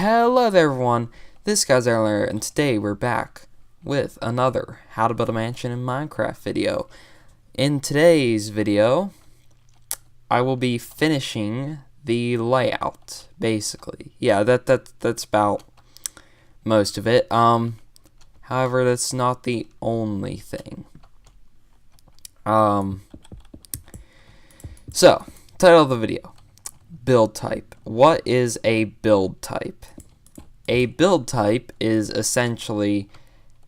Hello there everyone, this guy's ZayerLayer, and today we're back with another How to Build a Mansion in Minecraft video. In today's video, I will be finishing the layout, basically. Yeah, that's about most of it. However, that's not the only thing. So, title of the video. Build type. What is a build type? A build type is essentially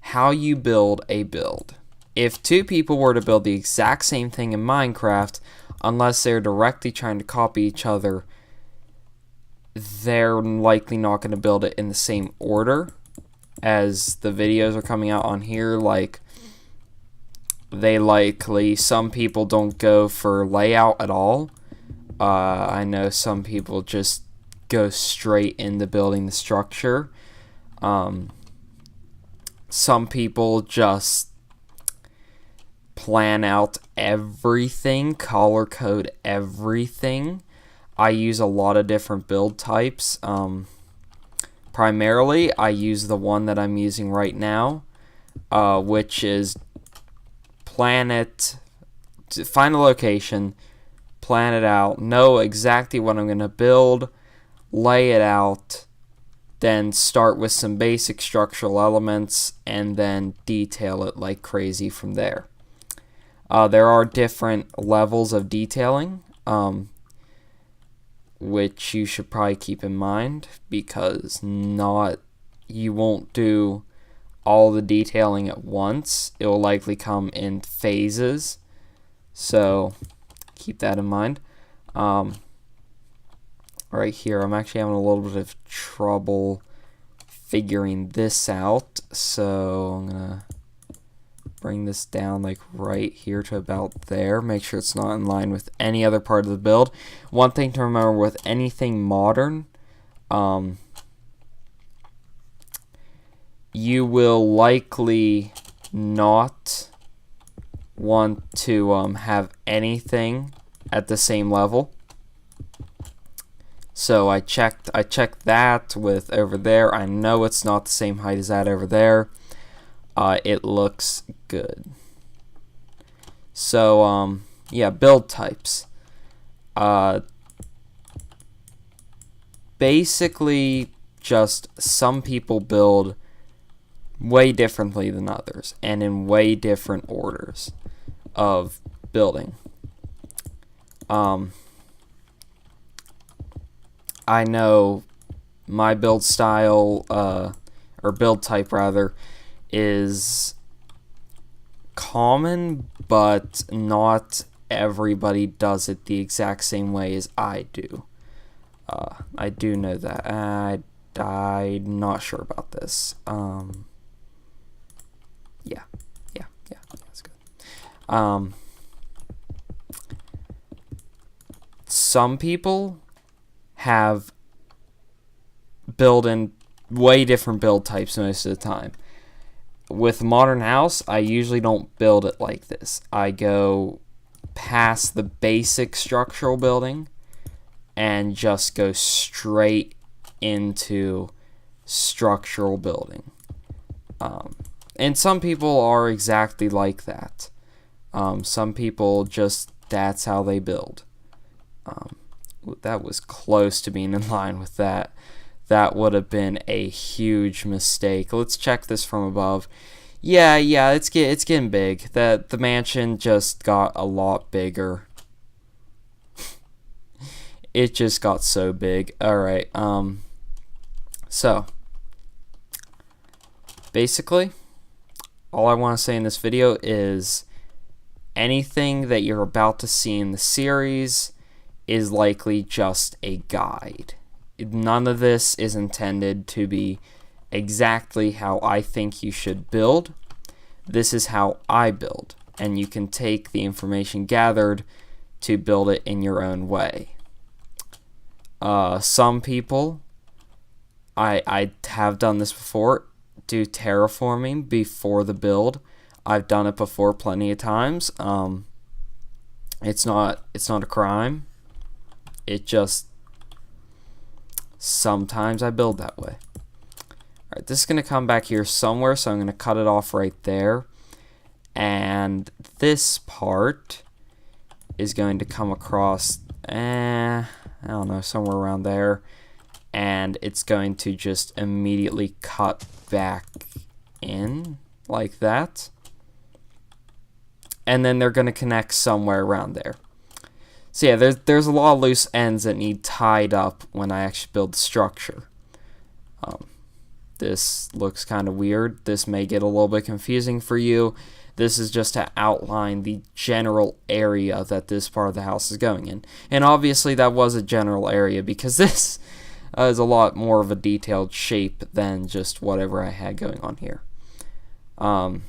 how you build a build. If two people were to build the exact same thing in Minecraft, unless they're directly trying to copy each other, they're likely not going to build it in the same order as the videos are coming out on here. Like, some people don't go for layout at all. I know some people just go straight into building the structure. Some people just plan out everything, color code everything. I use a lot of different build types. Primarily, I use the one that I'm using right now, which is find a location, plan it out, know exactly what I'm going to build, lay it out, then start with some basic structural elements, and then detail it like crazy from there. There are different levels of detailing, which you should probably keep in mind, because you won't do all the detailing at once. It will likely come in phases, so keep that in mind. Right here, I'm actually having a little bit of trouble figuring this out, so I'm gonna bring this down like right here to about there. Make sure it's not in line with any other part of the build. One thing to remember with anything modern, you will likely not want to have anything at the same level. So I checked that with over there. I know it's not the same height as that over there. It looks good. So yeah, build types. Basically, just some people build way differently than others, and in way different orders of building. I know my build style, or build type rather, is common, but not everybody does it the exact same way as I do. I do know that. I'm not sure about this. Yeah, that's good. Some people have built in way different build types most of the time. With Modern House, I usually don't build it like this. I go past the basic structural building and just go straight into structural building. And some people are exactly like that. Some people just, that's how they build. That was close to being in line with that. That would have been a huge mistake. Let's check this from above. Yeah, it's getting big. The mansion just got a lot bigger. It just got so big. Alright, so basically, all I want to say in this video is anything that you're about to see in the series is likely just a guide. None of this is intended to be exactly how I think you should build. This is how I build, and you can take the information gathered to build it in your own way. Some people, I have done this before, do terraforming before the build. I've done it before plenty of times. It's not a crime. It just Sometimes I build that way. Alright, this is going to come back here somewhere, so I'm going to cut it off right there. And this part is going to come across, I don't know, somewhere around there. And it's going to just immediately cut back in like that. And then they're going to connect somewhere around there. So yeah, there's a lot of loose ends that need tied up when I actually build the structure. This looks kind of weird. This may get a little bit confusing for you. This is just to outline the general area that this part of the house is going in. And obviously that was a general area because this is a lot more of a detailed shape than just whatever I had going on here. But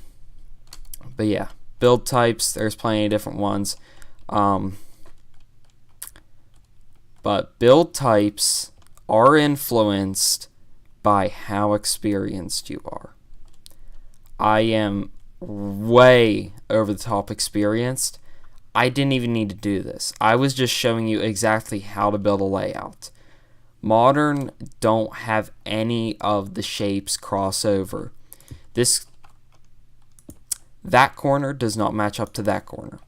yeah, build types, there's plenty of different ones. But build types are influenced by how experienced you are. I am way over the top experienced. I didn't even need to do this. I was just showing you exactly how to build a layout. Modern don't have any of the shapes cross over. That corner does not match up to that corner.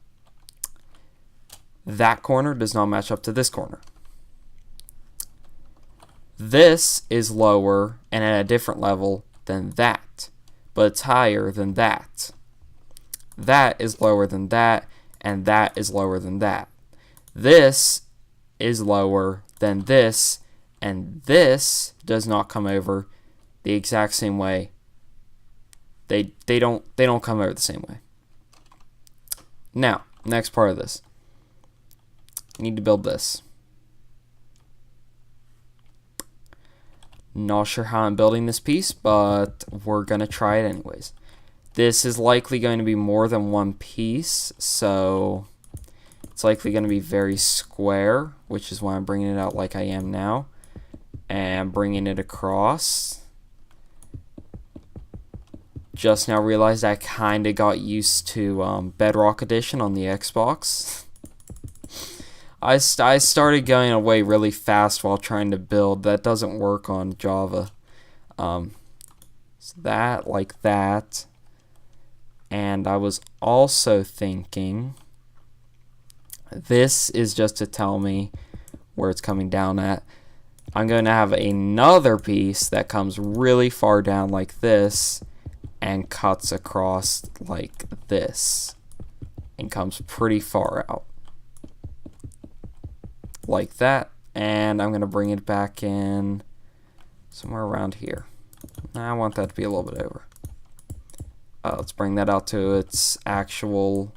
That corner does not match up to this corner. This is lower and at a different level than that, but it's higher than that. That is lower than that, and that is lower than that. This is lower than this, and this does not come over the exact same way. They don't come over the same way. Now, next part of this. I need to build this. Not sure how I'm building this piece, but we're going to try it anyways. This is likely going to be more than one piece, so it's likely going to be very square, which is why I'm bringing it out like I am now, and bringing it across. Just now realized I kind of got used to Bedrock Edition on the Xbox. I started going away really fast while trying to build. That doesn't work on Java. So that, like that. And I was also thinking, this is just to tell me where it's coming down at. I'm going to have another piece that comes really far down like this and cuts across like this and comes pretty far out. Like that, and I'm going to bring it back in somewhere around here. I want that to be a little bit over. Let's bring that out to its actual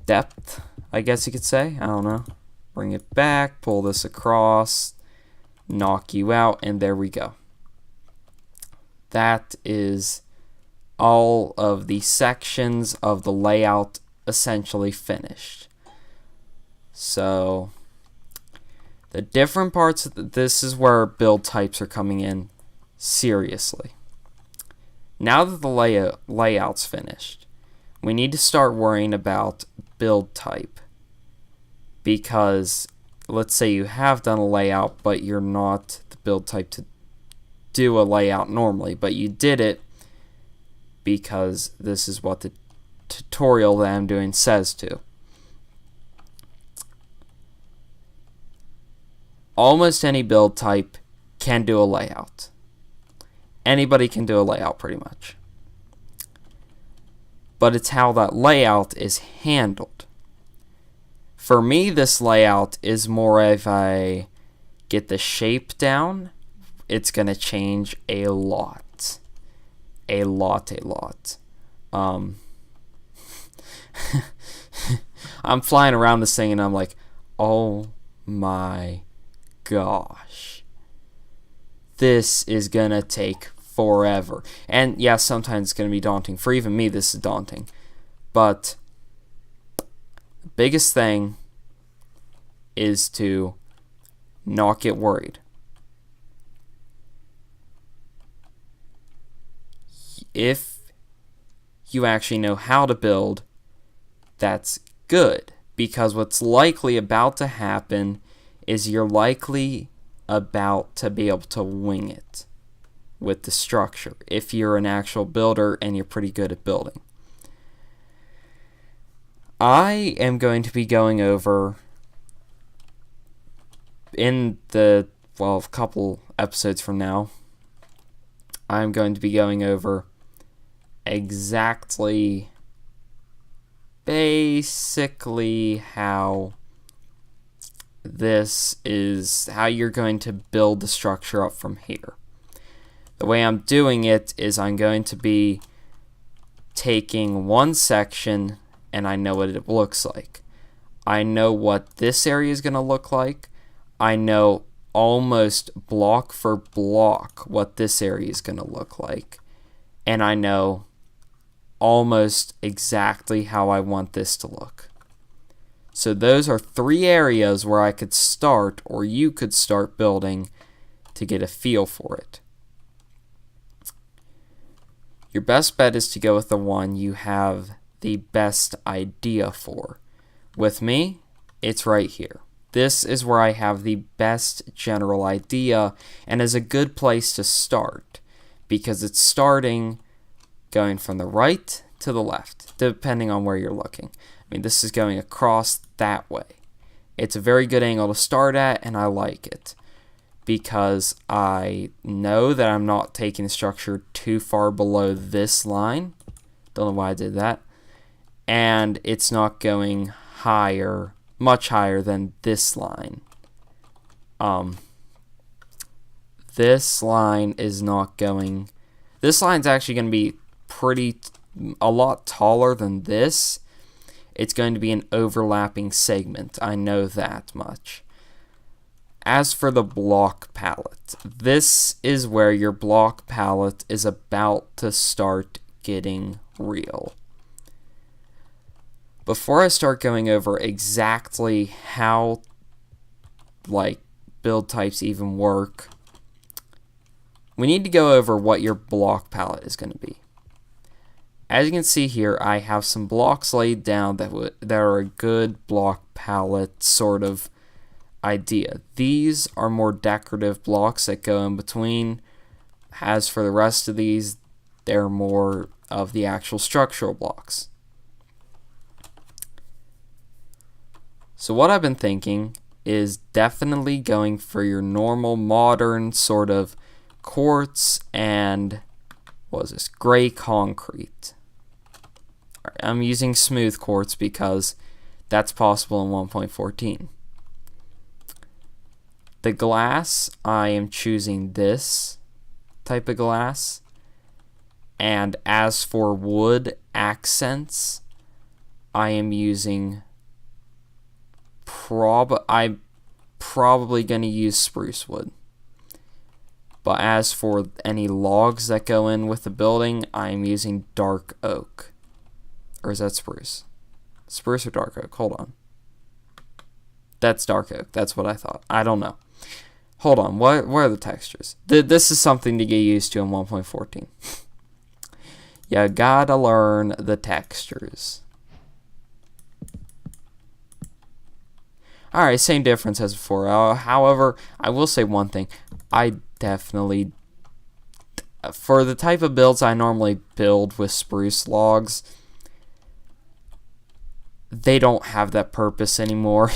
depth, I guess you could say. I don't know. Bring it back, pull this across, knock you out, and there we go. That is all of the sections of the layout essentially finished. So the different parts, this is where build types are coming in seriously. Now that the layout's finished, we need to start worrying about build type. Because let's say you have done a layout, but you're not the build type to do a layout normally, but you did it because this is what the tutorial that I'm doing says to. Almost any build type can do a layout. Anybody can do a layout pretty much. But it's how that layout is handled. For me, this layout is more of a get the shape down. It's going to change a lot. A lot. I'm flying around this thing and I'm like, oh my gosh, this is gonna take forever. And yeah, sometimes it's gonna be daunting. For even me, this is daunting. But the biggest thing is to not get worried. If you actually know how to build, that's good. Because what's likely about to happen is you're likely about to be able to wing it with the structure if you're an actual builder and you're pretty good at building. I am going to be going over in a couple episodes from now, I'm going to be going over exactly basically how you're going to build the structure up from here. The way I'm doing it is I'm going to be taking one section, and I know what it looks like. I know what this area is going to look like. I know almost block for block what this area is going to look like. And I know almost exactly how I want this to look. So those are 3 areas where I could start, or you could start building to get a feel for it. Your best bet is to go with the one you have the best idea for. With me, it's right here. This is where I have the best general idea and is a good place to start because it's starting going from the right to the left, depending on where you're looking. I mean, this is going across that way. It's a very good angle to start at, and I like it because I know that I'm not taking the structure too far below this line. Don't know why I did that. And it's not going higher, much higher than this line. This line is not going... This line's actually going to be a lot taller than this. It's going to be an overlapping segment. I know that much. As for the block palette, this is where your block palette is about to start getting real. Before I start going over exactly how build types even work, we need to go over what your block palette is going to be. As you can see here, I have some blocks laid down that are a good block palette sort of idea. These are more decorative blocks that go in between. As for the rest of these, they're more of the actual structural blocks. So what I've been thinking is definitely going for your normal modern sort of quartz and gray concrete. I'm using smooth quartz because that's possible in 1.14. The glass, I am choosing this type of glass. And as for wood accents, I am using I'm probably going to use spruce wood. But as for any logs that go in with the building, I am using dark oak. Or is that spruce? Spruce or dark oak? Hold on. That's dark oak. That's what I thought. I don't know. Hold on. What are the textures? This is something to get used to in 1.14. You gotta learn the textures. Alright, same difference as before. However, I will say one thing. I definitely, for the type of builds I normally build with spruce logs, they don't have that purpose anymore.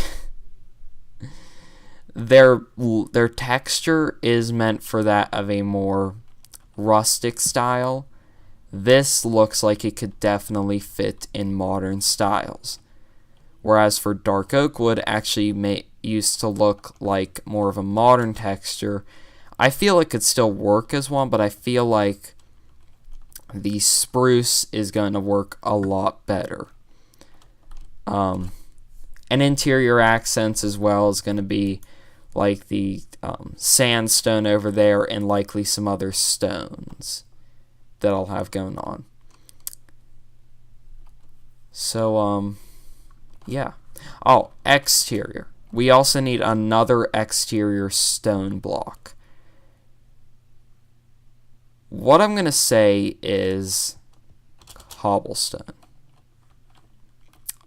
Their texture is meant for that of a more rustic style. This looks like it could definitely fit in modern styles. Whereas for dark oak wood actually used to look like more of a modern texture. I feel it could still work as one, but I feel like the spruce is going to work a lot better. And interior accents as well is going to be like the sandstone over there and likely some other stones that I'll have going on. So, yeah. Oh, exterior. We also need another exterior stone block. What I'm going to say is cobblestone.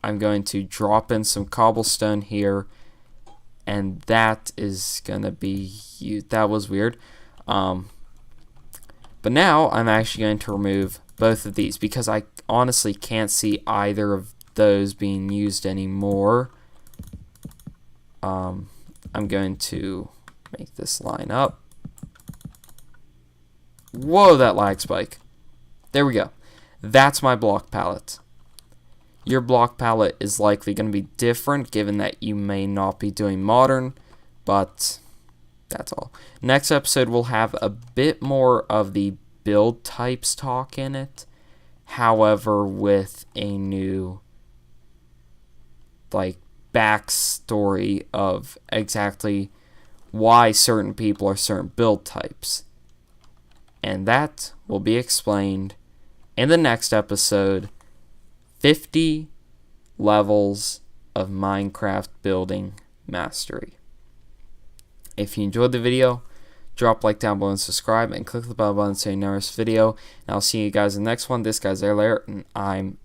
I'm going to drop in some cobblestone here and that is gonna be that was weird. But now I'm actually going to remove both of these because I honestly can't see either of those being used anymore. I'm going to make this line up. Whoa, that lag spike. There we go. That's my block palette. Your block palette is likely going to be different given that you may not be doing modern, but that's all. Next episode we'll have a bit more of the build types talk in it, however with a new like backstory of exactly why certain people are certain build types. And that will be explained in the next episode. 50 levels of Minecraft building mastery. If you enjoyed the video, drop a like down below and subscribe, and click the bell button so you never miss a video. And I'll see you guys in the next one. This guy's ZayerLayer, and I'm